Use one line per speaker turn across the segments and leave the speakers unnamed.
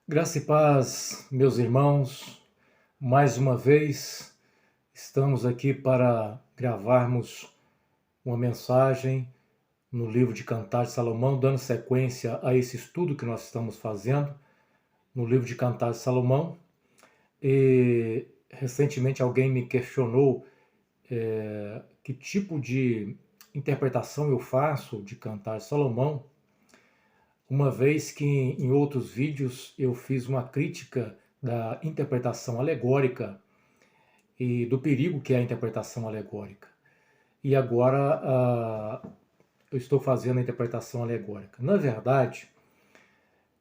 Graça e paz, meus irmãos. Mais uma vez estamos aqui para gravarmos uma mensagem no livro de Cantares de Salomão, dando sequência a esse estudo que nós estamos fazendo no livro de Cantares de Salomão. E recentemente alguém me questionou que tipo de interpretação eu faço de Cantares de Salomão, uma vez que em outros vídeos eu fiz uma crítica da interpretação alegórica e do perigo que é a interpretação alegórica. E agora eu estou fazendo a interpretação alegórica. Na verdade,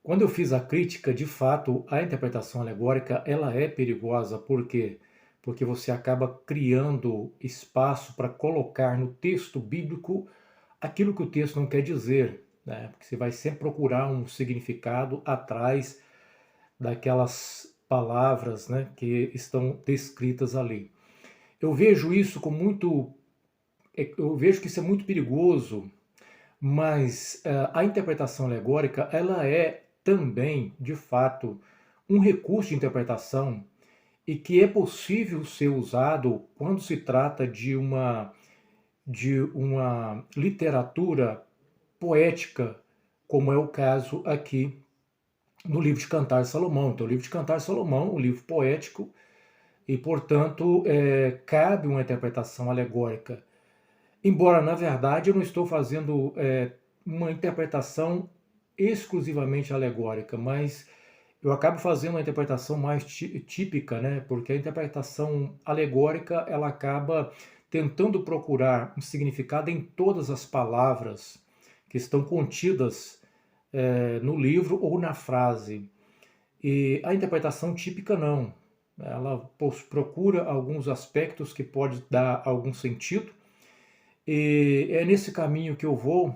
quando eu fiz a crítica, de fato, a interpretação alegórica ela é perigosa. Por quê? Porque você acaba criando espaço para colocar no texto bíblico aquilo que o texto não quer dizer, né? Porque você vai sempre procurar um significado atrás daquelas palavras, né, que estão descritas ali. Eu vejo isso com muito, eu vejo que isso é muito perigoso, mas a interpretação alegórica ela é também, de fato, um recurso de interpretação e que é possível ser usado quando se trata de uma literatura poética, como é o caso aqui no livro de Cantares de Salomão. Então, o livro de Cantares de Salomão, um livro poético, e, portanto, cabe uma interpretação alegórica. Embora, na verdade, eu não estou fazendo uma interpretação exclusivamente alegórica, mas eu acabo fazendo uma interpretação mais típica, né? Porque a interpretação alegórica ela acaba tentando procurar um significado em todas as palavras que estão contidas no livro ou na frase. E a interpretação típica não. Ela procura alguns aspectos que pode dar algum sentido. E é nesse caminho que eu vou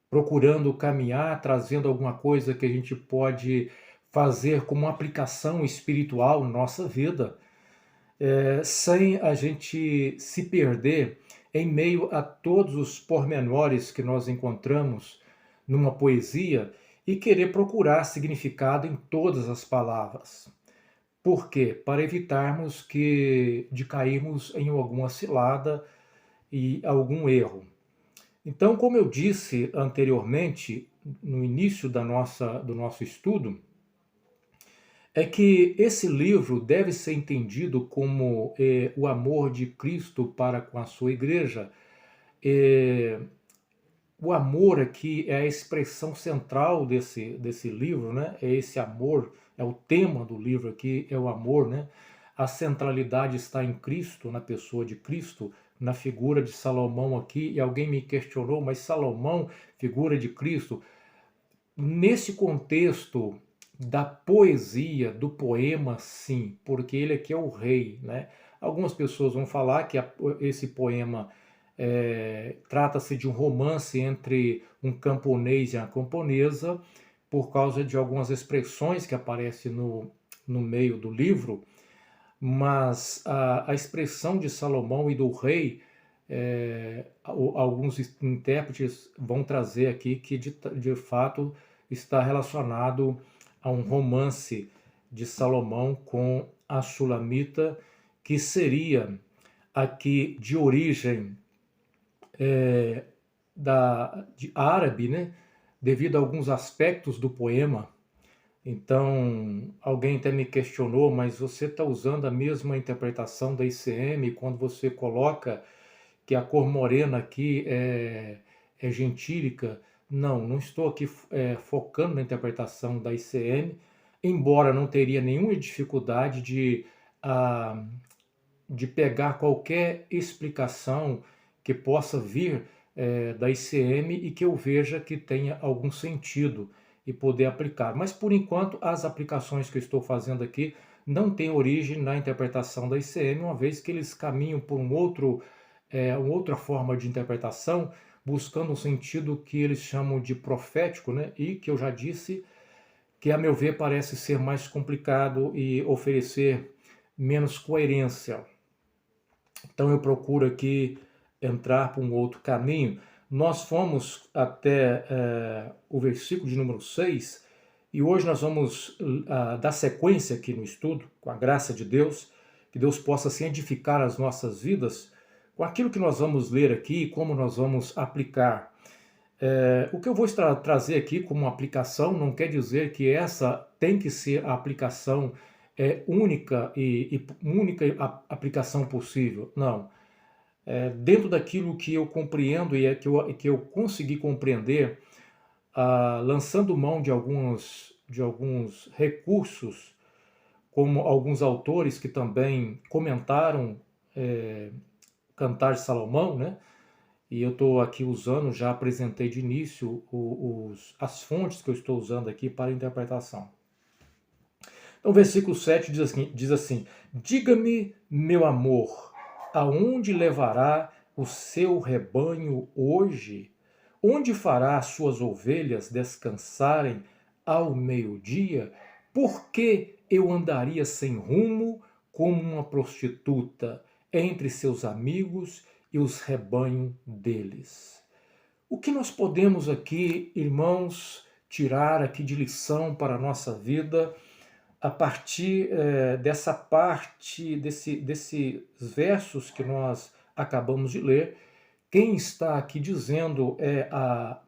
procurando caminhar, trazendo alguma coisa que a gente pode fazer como uma aplicação espiritual na nossa vida, sem a gente se perder em meio a todos os pormenores que nós encontramos numa poesia e querer procurar significado em todas as palavras. Por quê? Para evitarmos de cairmos em alguma cilada e algum erro. Então, como eu disse anteriormente, no início do nosso estudo, é que esse livro deve ser entendido como o amor de Cristo para com a sua igreja. É, o amor aqui é a expressão central desse livro, né? É esse amor, é o tema do livro aqui, é o amor, né? A centralidade está em Cristo, na pessoa de Cristo, na figura de Salomão aqui, e alguém me questionou, mas Salomão, figura de Cristo, nesse contexto da poesia, do poema, sim, porque ele aqui é o rei, né? Algumas pessoas vão falar que esse poema trata-se de um romance entre um camponês e uma camponesa, por causa de algumas expressões que aparecem no meio do livro, mas a expressão de Salomão e do rei, alguns intérpretes vão trazer aqui que de fato está relacionado a um romance de Salomão com a Sulamita, que seria aqui de origem de árabe, né? Devido a alguns aspectos do poema. Então, alguém até me questionou, mas você está usando a mesma interpretação da ICM quando você coloca que a cor morena aqui é gentílica? Não, não estou aqui focando na interpretação da ICM, embora não teria nenhuma dificuldade de pegar qualquer explicação que possa vir da ICM e que eu veja que tenha algum sentido e poder aplicar. Mas, por enquanto, as aplicações que eu estou fazendo aqui não têm origem na interpretação da ICM, uma vez que eles caminham por uma outra forma de interpretação, buscando um sentido que eles chamam de profético, né? E que eu já disse que, a meu ver, parece ser mais complicado e oferecer menos coerência. Então eu procuro aqui entrar por um outro caminho. Nós fomos até o versículo de número 6 E hoje nós vamos dar sequência aqui no estudo, com a graça de Deus, que Deus possa assim edificar as nossas vidas com aquilo que nós vamos ler aqui e como nós vamos aplicar. O que eu vou trazer aqui como aplicação não quer dizer que essa tem que ser a aplicação única e única aplicação possível. Não. Dentro daquilo que eu compreendo e que eu consegui compreender, lançando mão de alguns recursos, como alguns autores que também comentaram Cantar de Salomão, né? E eu estou aqui usando, já apresentei de início as fontes que eu estou usando aqui para a interpretação. Então, o versículo 7 diz assim: diga-me, meu amor, aonde levará o seu rebanho hoje? Onde fará as suas ovelhas descansarem ao meio-dia? Por que eu andaria sem rumo como uma prostituta entre seus amigos e os rebanhos deles? O que nós podemos aqui, irmãos, tirar aqui de lição para a nossa vida a partir dessa parte, desses versos que nós acabamos de ler? Quem está aqui dizendo é a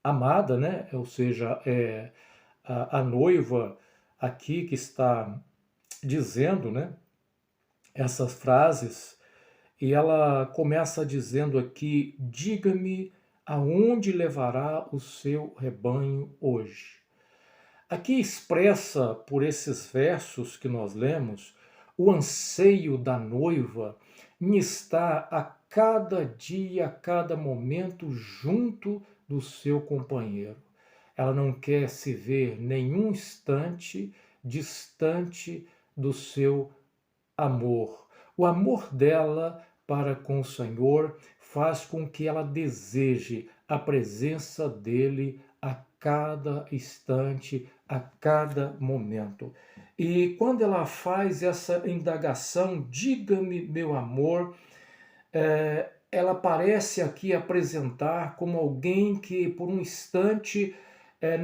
amada, né? Ou seja, é a noiva aqui que está dizendo, né, essas frases, e ela começa dizendo aqui: diga-me aonde levará o seu rebanho hoje. Aqui expressa por esses versos que nós lemos o anseio da noiva em estar a cada dia, a cada momento junto do seu companheiro. Ela não quer se ver nenhum instante distante do seu amor. O amor dela para com o Senhor faz com que ela deseje a presença dele a cada instante, a cada momento. E quando ela faz essa indagação, diga-me, meu amor, ela parece aqui apresentar como alguém que por um instante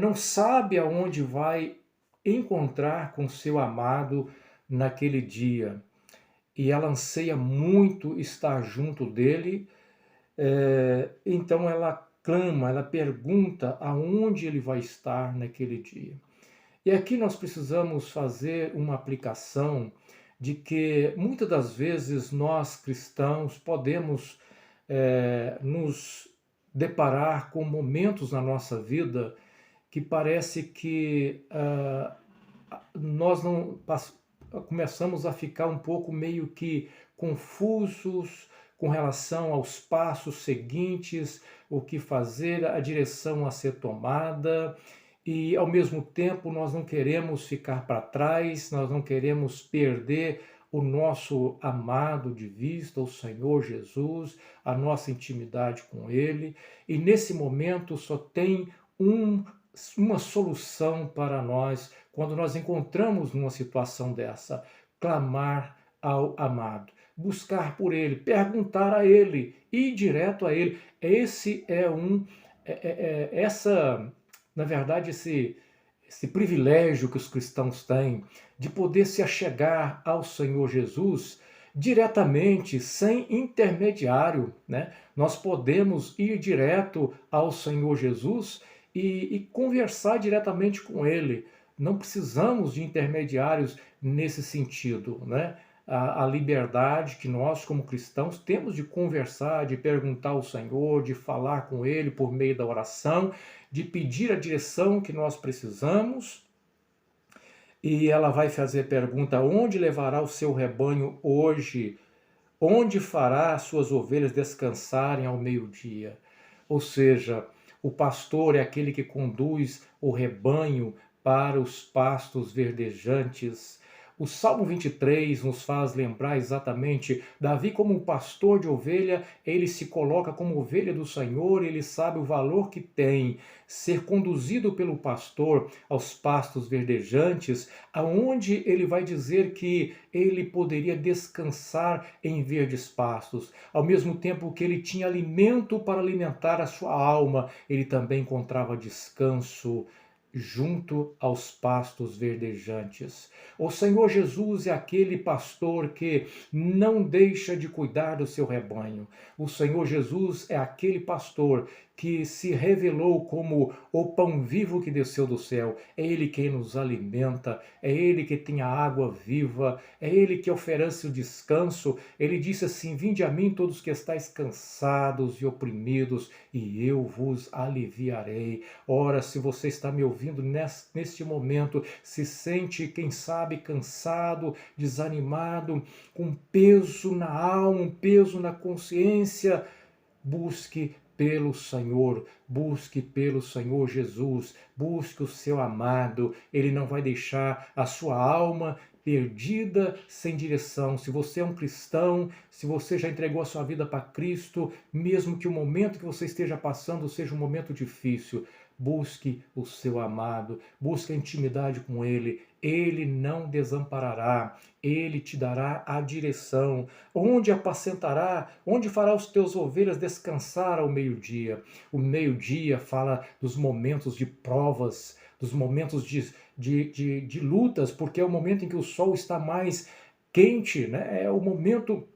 não sabe aonde vai encontrar com seu amado naquele dia. E ela anseia muito estar junto dele, então ela clama, ela pergunta aonde ele vai estar naquele dia. E aqui nós precisamos fazer uma aplicação de que muitas das vezes nós cristãos podemos nos deparar com momentos na nossa vida que parece que nós não começamos a ficar um pouco meio que confusos com relação aos passos seguintes, o que fazer, a direção a ser tomada, e ao mesmo tempo nós não queremos ficar para trás, nós não queremos perder o nosso amado de vista, o Senhor Jesus, a nossa intimidade com Ele, e nesse momento só tem uma solução para nós quando nós encontramos numa situação dessa: clamar ao amado, buscar por ele, perguntar a ele, ir direto a ele. Esse na verdade, esse privilégio que os cristãos têm de poder se achegar ao Senhor Jesus diretamente, sem intermediário, né? Nós podemos ir direto ao Senhor Jesus e conversar diretamente com Ele. Não precisamos de intermediários nesse sentido, né? A liberdade que nós, como cristãos, temos de conversar, de perguntar ao Senhor, de falar com Ele por meio da oração, de pedir a direção que nós precisamos. E ela vai fazer pergunta: onde levará o seu rebanho hoje? Onde fará as suas ovelhas descansarem ao meio-dia? Ou seja, o pastor é aquele que conduz o rebanho para os pastos verdejantes. O Salmo 23 nos faz lembrar exatamente Davi como um pastor de ovelha. Ele se coloca como ovelha do Senhor, ele sabe o valor que tem ser conduzido pelo pastor aos pastos verdejantes, aonde ele vai dizer que ele poderia descansar em verdes pastos. Ao mesmo tempo que ele tinha alimento para alimentar a sua alma, ele também encontrava descanso junto aos pastos verdejantes. O Senhor Jesus é aquele pastor que não deixa de cuidar do seu rebanho. O Senhor Jesus é aquele pastor que se revelou como o pão vivo que desceu do céu. É Ele quem nos alimenta, é Ele que tem a água viva, é Ele que oferece o descanso. Ele disse assim: vinde a mim todos que estáis cansados e oprimidos, e eu vos aliviarei. Ora, se você está me ouvindo neste momento, se sente, quem sabe, cansado, desanimado, com peso na alma, um peso na consciência, busque busque pelo Senhor Jesus, busque o seu amado. Ele não vai deixar a sua alma perdida, sem direção. Se você é um cristão, se você já entregou a sua vida para Cristo, mesmo que o momento que você esteja passando seja um momento difícil, busque o seu amado, busque a intimidade com Ele. Ele não desamparará, Ele te dará a direção, onde apacentará, onde fará os teus ovelhas descansar ao meio-dia. O meio-dia fala dos momentos de provas, dos momentos de lutas, porque é o momento em que o sol está mais quente, né? É o momento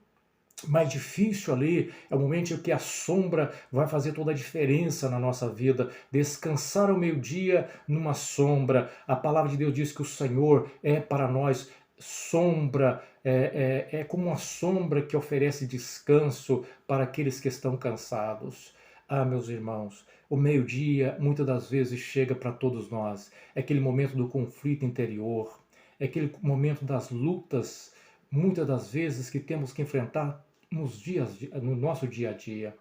mais difícil ali, é o momento em que a sombra vai fazer toda a diferença na nossa vida. Descansar ao meio-dia numa sombra. A palavra de Deus diz que o Senhor é para nós sombra, é como uma sombra que oferece descanso para aqueles que estão cansados. Ah, meus irmãos, o meio-dia muitas das vezes chega para todos nós. É aquele momento do conflito interior, é aquele momento das lutas, muitas das vezes que temos que enfrentar no nosso dia a dia,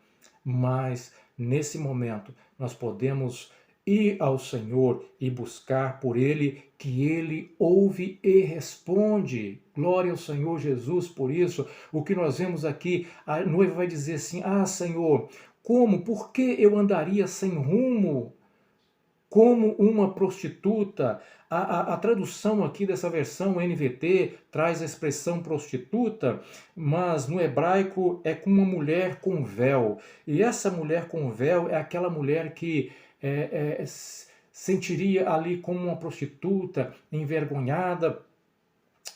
mas nesse momento nós podemos ir ao Senhor e buscar por Ele, que Ele ouve e responde. Glória ao Senhor Jesus por isso. O que nós vemos aqui, a noiva vai dizer assim: ah, Senhor, como, por que eu andaria sem rumo? Como uma prostituta. A tradução aqui dessa versão NVT traz a expressão prostituta, mas no hebraico é como uma mulher com véu. E essa mulher com véu é aquela mulher que sentiria ali como uma prostituta, envergonhada.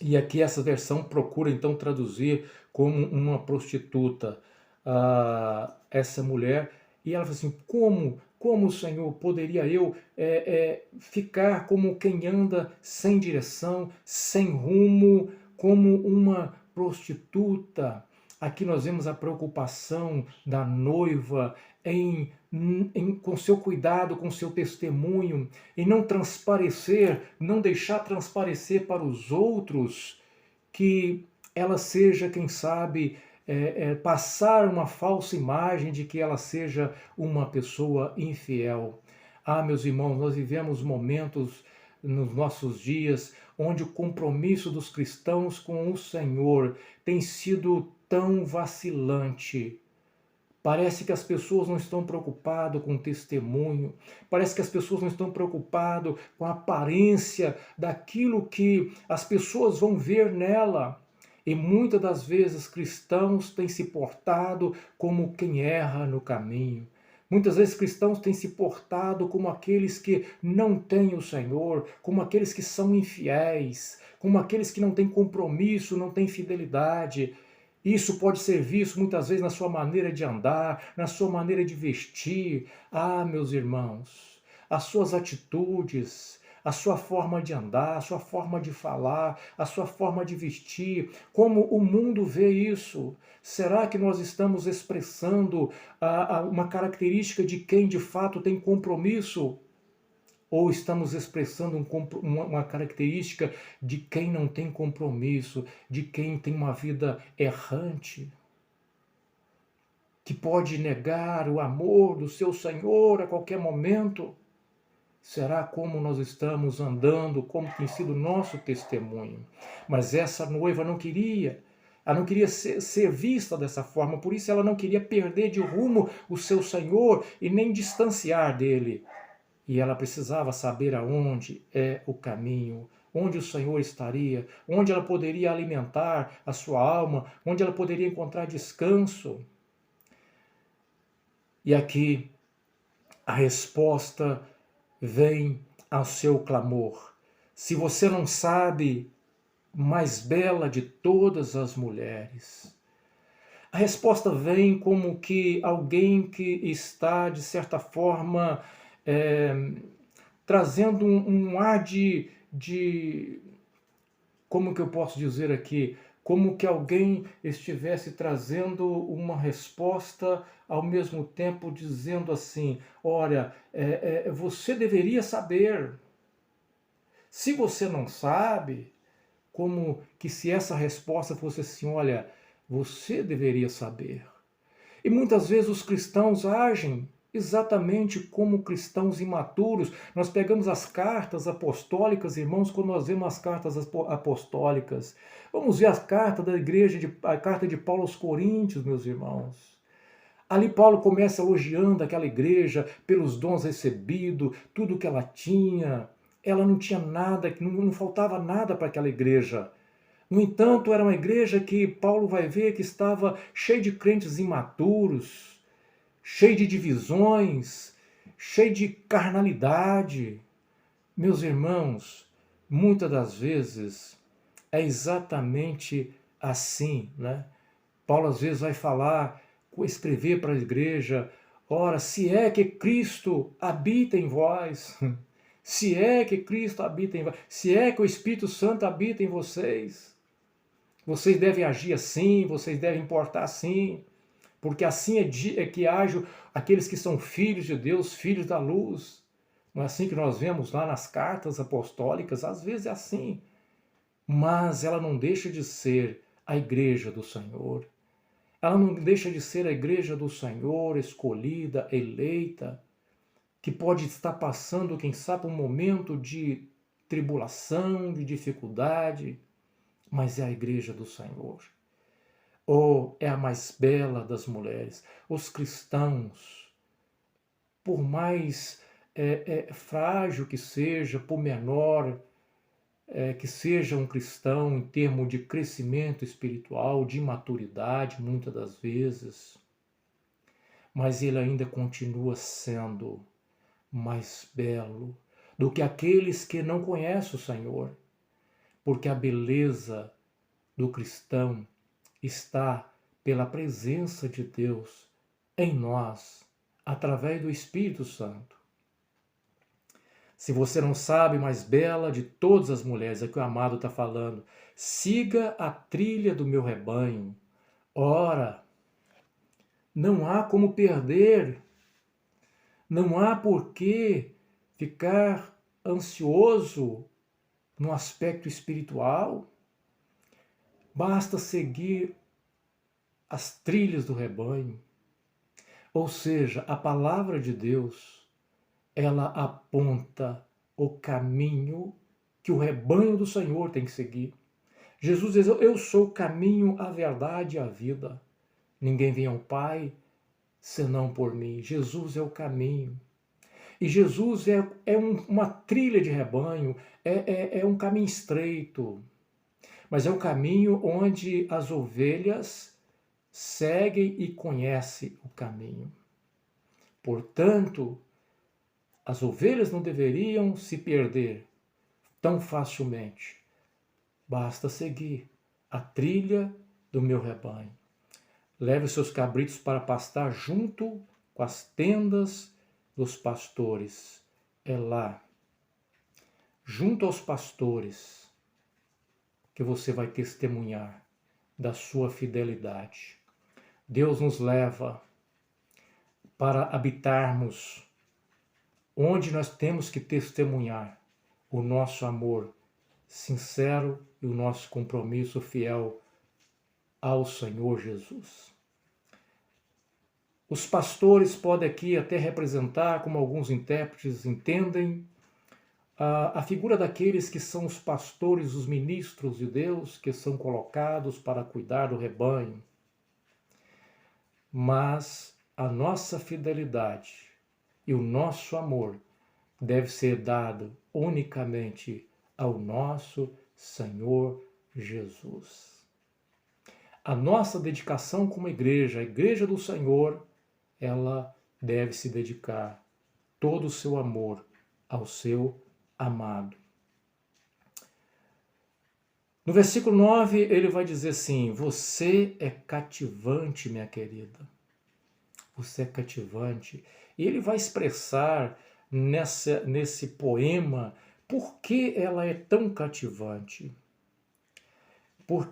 E aqui essa versão procura então traduzir como uma prostituta. Essa mulher, e ela fala assim: como, Senhor, poderia eu ficar como quem anda sem direção, sem rumo, como uma prostituta? Aqui nós vemos a preocupação da noiva com seu cuidado, com seu testemunho, em não transparecer, não deixar transparecer para os outros que ela seja, quem sabe, passar uma falsa imagem de que ela seja uma pessoa infiel. Ah, meus irmãos, nós vivemos momentos nos nossos dias onde o compromisso dos cristãos com o Senhor tem sido tão vacilante. Parece que as pessoas não estão preocupadas com o testemunho, parece que as pessoas não estão preocupadas com a aparência daquilo que as pessoas vão ver nela. E muitas das vezes cristãos têm se portado como quem erra no caminho. Muitas vezes cristãos têm se portado como aqueles que não têm o Senhor, como aqueles que são infiéis, como aqueles que não têm compromisso, não têm fidelidade. Isso pode ser visto muitas vezes na sua maneira de andar, na sua maneira de vestir. Ah, meus irmãos, as suas atitudes, a sua forma de andar, a sua forma de falar, a sua forma de vestir, como o mundo vê isso. Será que nós estamos expressando uma característica de quem de fato tem compromisso? Ou estamos expressando uma característica de quem não tem compromisso, de quem tem uma vida errante, que pode negar o amor do seu Senhor a qualquer momento? Será como nós estamos andando, como tem sido o nosso testemunho? Mas essa noiva não queria. Ela não queria ser vista dessa forma, por isso ela não queria perder de rumo o seu Senhor e nem distanciar dele. E ela precisava saber aonde é o caminho, onde o Senhor estaria, onde ela poderia alimentar a sua alma, onde ela poderia encontrar descanso. E aqui a resposta vem ao seu clamor. Se você não sabe, mais bela de todas as mulheres. A resposta vem como que alguém que está, de certa forma, trazendo um ar de. Como que eu posso dizer aqui? Como que alguém estivesse trazendo uma resposta, ao mesmo tempo dizendo assim: olha, você deveria saber. Se você não sabe, como que se essa resposta fosse assim: olha, você deveria saber. E muitas vezes os cristãos agem exatamente como cristãos imaturos. Nós pegamos as cartas apostólicas, irmãos, quando nós vemos as cartas apostólicas. Vamos ver a carta de Paulo aos Coríntios, meus irmãos. Ali Paulo começa elogiando aquela igreja pelos dons recebidos, tudo que ela tinha. Ela não tinha nada, não faltava nada para aquela igreja. No entanto, era uma igreja que Paulo vai ver que estava cheia de crentes imaturos, cheia de divisões, cheia de carnalidade. Meus irmãos, muitas das vezes é exatamente assim, né? Paulo às vezes vai falar, escrever para a igreja: ora, se é que Cristo habita em vós, se é que Cristo habita em vós, se é que o Espírito Santo habita em vocês, vocês devem agir assim, vocês devem portar assim, porque assim é que agem aqueles que são filhos de Deus, filhos da luz. Não é assim que nós vemos lá nas cartas apostólicas? Às vezes é assim, mas ela não deixa de ser a igreja do Senhor. Ela não deixa de ser a igreja do Senhor, escolhida, eleita, que pode estar passando, quem sabe, um momento de tribulação, de dificuldade, mas é a igreja do Senhor. Ou é a mais bela das mulheres. Os cristãos, por mais frágil que seja, por menor que seja um cristão em termos de crescimento espiritual, de maturidade, muitas das vezes, mas ele ainda continua sendo mais belo do que aqueles que não conhecem o Senhor, porque a beleza do cristão está pela presença de Deus em nós, através do Espírito Santo. Se você não sabe, mais bela de todas as mulheres, é que o amado está falando, siga a trilha do meu rebanho. Ora, não há como perder, não há por que ficar ansioso no aspecto espiritual. Basta seguir as trilhas do rebanho. Ou seja, a palavra de Deus, ela aponta o caminho que o rebanho do Senhor tem que seguir. Jesus diz: eu sou o caminho, a verdade e a vida. Ninguém vem ao Pai senão por mim. Jesus é o caminho. E Jesus é uma trilha de rebanho, é um caminho estreito, mas é um caminho onde as ovelhas seguem e conhecem o caminho. Portanto, as ovelhas não deveriam se perder tão facilmente. Basta seguir a trilha do meu rebanho. Leve os seus cabritos para pastar junto com as tendas dos pastores. É lá, junto aos pastores, que você vai testemunhar da sua fidelidade. Deus nos leva para habitarmos onde nós temos que testemunhar o nosso amor sincero e o nosso compromisso fiel ao Senhor Jesus. Os pastores podem aqui até representar, como alguns intérpretes entendem, a figura daqueles que são os pastores, os ministros de Deus, que são colocados para cuidar do rebanho. Mas a nossa fidelidade e o nosso amor deve ser dado unicamente ao nosso Senhor Jesus. A nossa dedicação como igreja, a igreja do Senhor, ela deve se dedicar todo o seu amor ao seu amado. No versículo 9, ele vai dizer assim: você é cativante, minha querida. Você é cativante. E ele vai expressar nesse poema por que ela é tão cativante.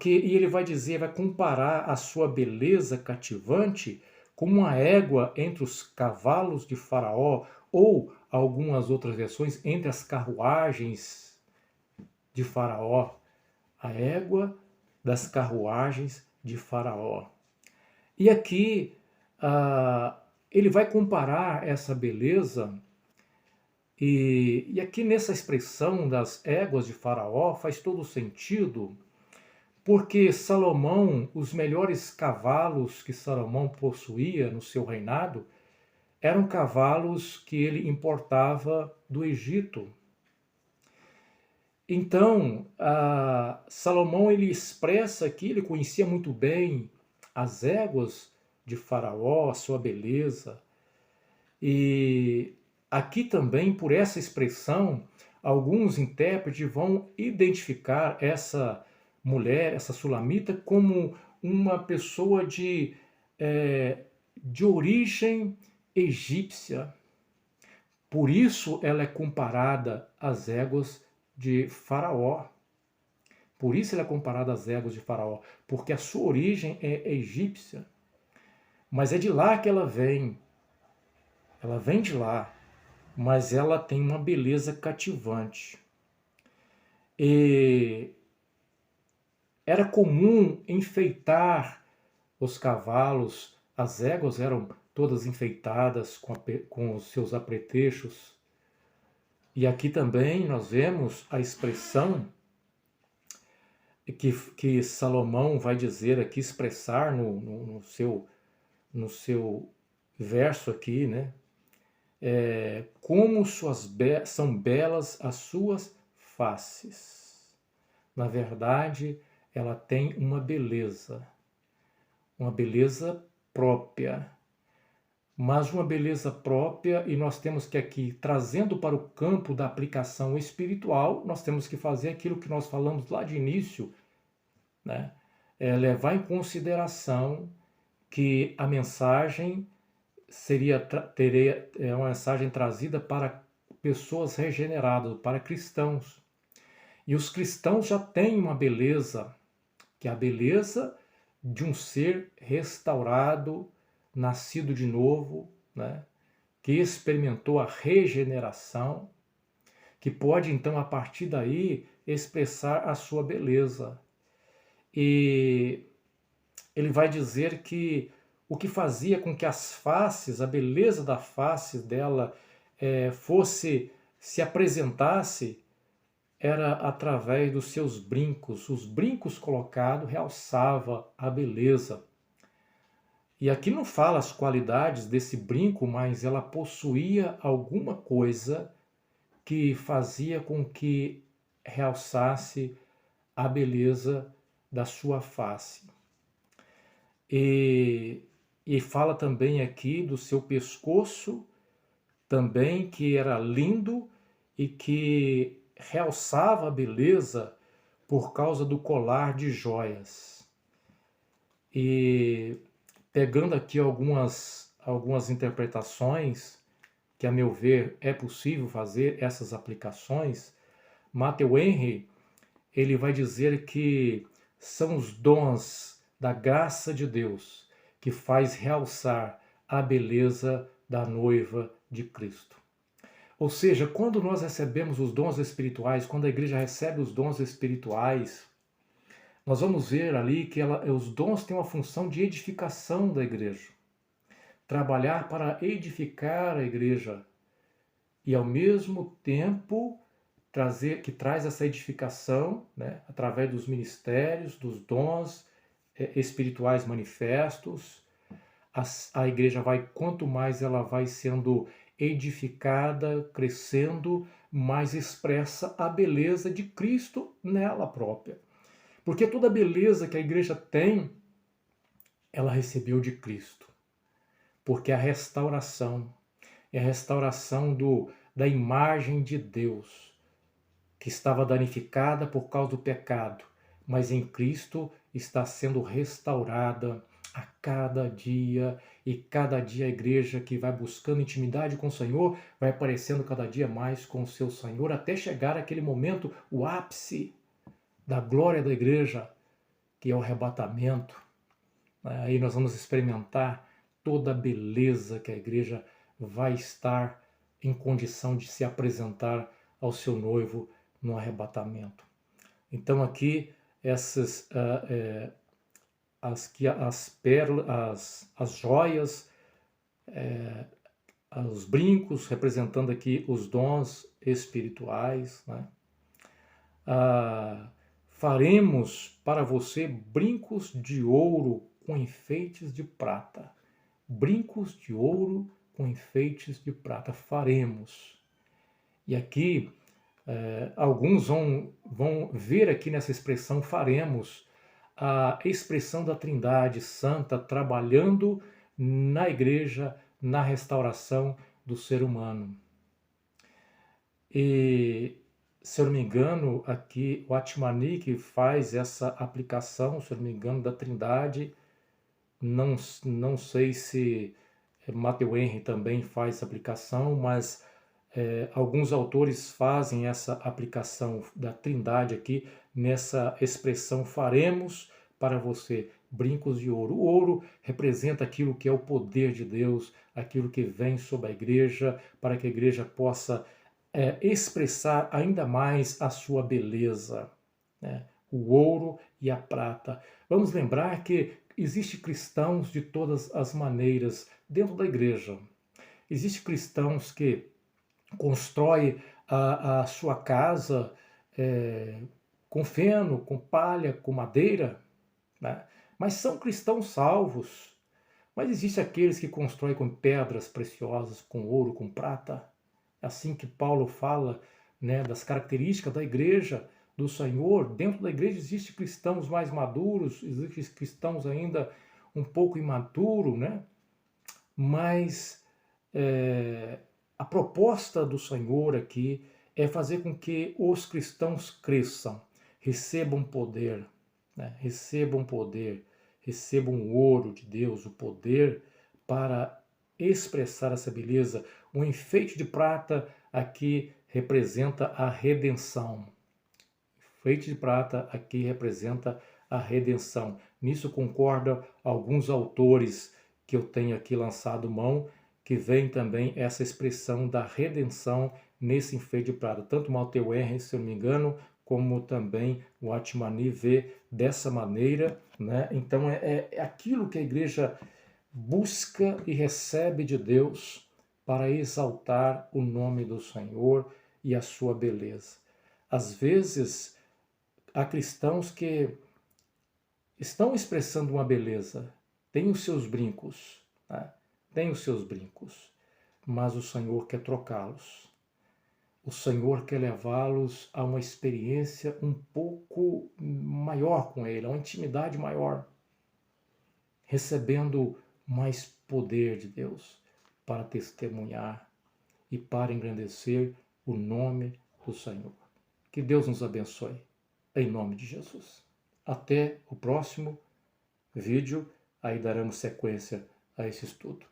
E ele vai dizer, vai comparar a sua beleza cativante com uma égua entre os cavalos de Faraó, ou algumas outras versões, entre as carruagens de Faraó. A égua das carruagens de Faraó. E aqui ele vai comparar essa beleza, e aqui nessa expressão das éguas de Faraó faz todo sentido, porque Salomão, os melhores cavalos que Salomão possuía no seu reinado, eram cavalos que ele importava do Egito. Então, Salomão ele expressa aqui, ele conhecia muito bem as éguas de Faraó, a sua beleza. E aqui também, por essa expressão, alguns intérpretes vão identificar essa mulher, essa sulamita, como uma pessoa de origem egípcia. Por isso ela é comparada às éguas de Faraó. Por isso ela é comparada às éguas de Faraó, porque a sua origem é egípcia. Mas é de lá que ela vem. Ela vem de lá, mas ela tem uma beleza cativante. E era comum enfeitar os cavalos, as éguas eram todas enfeitadas com os seus apetrechos. E aqui também nós vemos a expressão que Salomão vai dizer aqui, expressar no seu verso aqui, né? Como são belas as suas faces. Na verdade, ela tem uma beleza própria. Mas uma beleza própria, e nós temos que aqui, trazendo para o campo da aplicação espiritual, nós temos que fazer aquilo que nós falamos lá de início, né? Levar em consideração que a mensagem teria uma mensagem trazida para pessoas regeneradas, para cristãos. E os cristãos já têm uma beleza, que é a beleza de um ser restaurado, nascido de novo, né? Que experimentou a regeneração, que pode então a partir daí expressar a sua beleza. E ele vai dizer que o que fazia com que as faces, a beleza da face dela se apresentasse, era através dos seus brincos. Os brincos colocados realçava a beleza. E aqui não fala as qualidades desse brinco, mas ela possuía alguma coisa que fazia com que realçasse a beleza da sua face. E fala também aqui do seu pescoço, também que era lindo e que realçava a beleza por causa do colar de joias. E pegando aqui algumas interpretações, que a meu ver é possível fazer essas aplicações, Matthew Henry, ele vai dizer que são os dons da graça de Deus que faz realçar a beleza da noiva de Cristo. Ou seja, quando nós recebemos os dons espirituais, quando a igreja recebe os dons espirituais, nós vamos ver ali que os dons têm uma função de edificação da igreja. Trabalhar para edificar a igreja e, ao mesmo tempo, traz essa edificação, né, através dos ministérios, dos dons espirituais manifestos. A igreja quanto mais ela vai sendo edificada, crescendo, mais expressa a beleza de Cristo nela própria. Porque toda a beleza que a igreja tem, ela recebeu de Cristo. Porque a restauração é a restauração da imagem de Deus, que estava danificada por causa do pecado, mas em Cristo está sendo restaurada a cada dia, e cada dia a igreja que vai buscando intimidade com o Senhor vai aparecendo cada dia mais com o seu Senhor, até chegar aquele momento, o ápice da glória da igreja, que é o arrebatamento. Aí nós vamos experimentar toda a beleza que a igreja vai estar em condição de se apresentar ao seu noivo no arrebatamento. Então aqui essas as pérolas, as joias, os brincos representando aqui os dons espirituais, né? Faremos para você brincos de ouro com enfeites de prata. Brincos de ouro com enfeites de prata. Faremos. E aqui, alguns vão ver aqui nessa expressão faremos a expressão da Trindade Santa trabalhando na igreja, na restauração do ser humano. E, se eu não me engano, aqui o Atmani que faz essa aplicação, se eu não me engano, da Trindade, não sei se Matthew Henry também faz essa aplicação, mas alguns autores fazem essa aplicação da Trindade aqui, nessa expressão faremos para você brincos de ouro. O ouro representa aquilo que é o poder de Deus, aquilo que vem sobre a igreja, para que a igreja possa expressar ainda mais a sua beleza, né? O ouro e a prata. Vamos lembrar que existem cristãos de todas as maneiras dentro da igreja. Existem cristãos que constroem a sua casa com feno, com palha, com madeira, né? Mas são cristãos salvos. Mas existem aqueles que constroem com pedras preciosas, com ouro, com prata. É assim que Paulo fala, né, das características da igreja do Senhor. Dentro da igreja existem cristãos mais maduros, existem cristãos ainda um pouco imaturos, né? Mas a proposta do Senhor aqui é fazer com que os cristãos cresçam, recebam poder, né? Recebam poder, recebam o ouro de Deus, o poder para expressar essa beleza. O enfeite de prata aqui representa a redenção. O enfeite de prata aqui representa a redenção. Nisso concordam alguns autores que eu tenho aqui lançado mão, que vem também essa expressão da redenção nesse enfeite de prata. Tanto Matthew Henry, se eu não me engano, como também o Atmani vê dessa maneira, né? Então é aquilo que a igreja busca e recebe de Deus para exaltar o nome do Senhor e a sua beleza. Às vezes, há cristãos que estão expressando uma beleza, têm os seus brincos, né? Têm os seus brincos, mas o Senhor quer trocá-los. O Senhor quer levá-los a uma experiência um pouco maior com Ele, a uma intimidade maior, recebendo mais poder de Deus para testemunhar e para engrandecer o nome do Senhor. Que Deus nos abençoe, em nome de Jesus. Até o próximo vídeo, aí daremos sequência a esse estudo.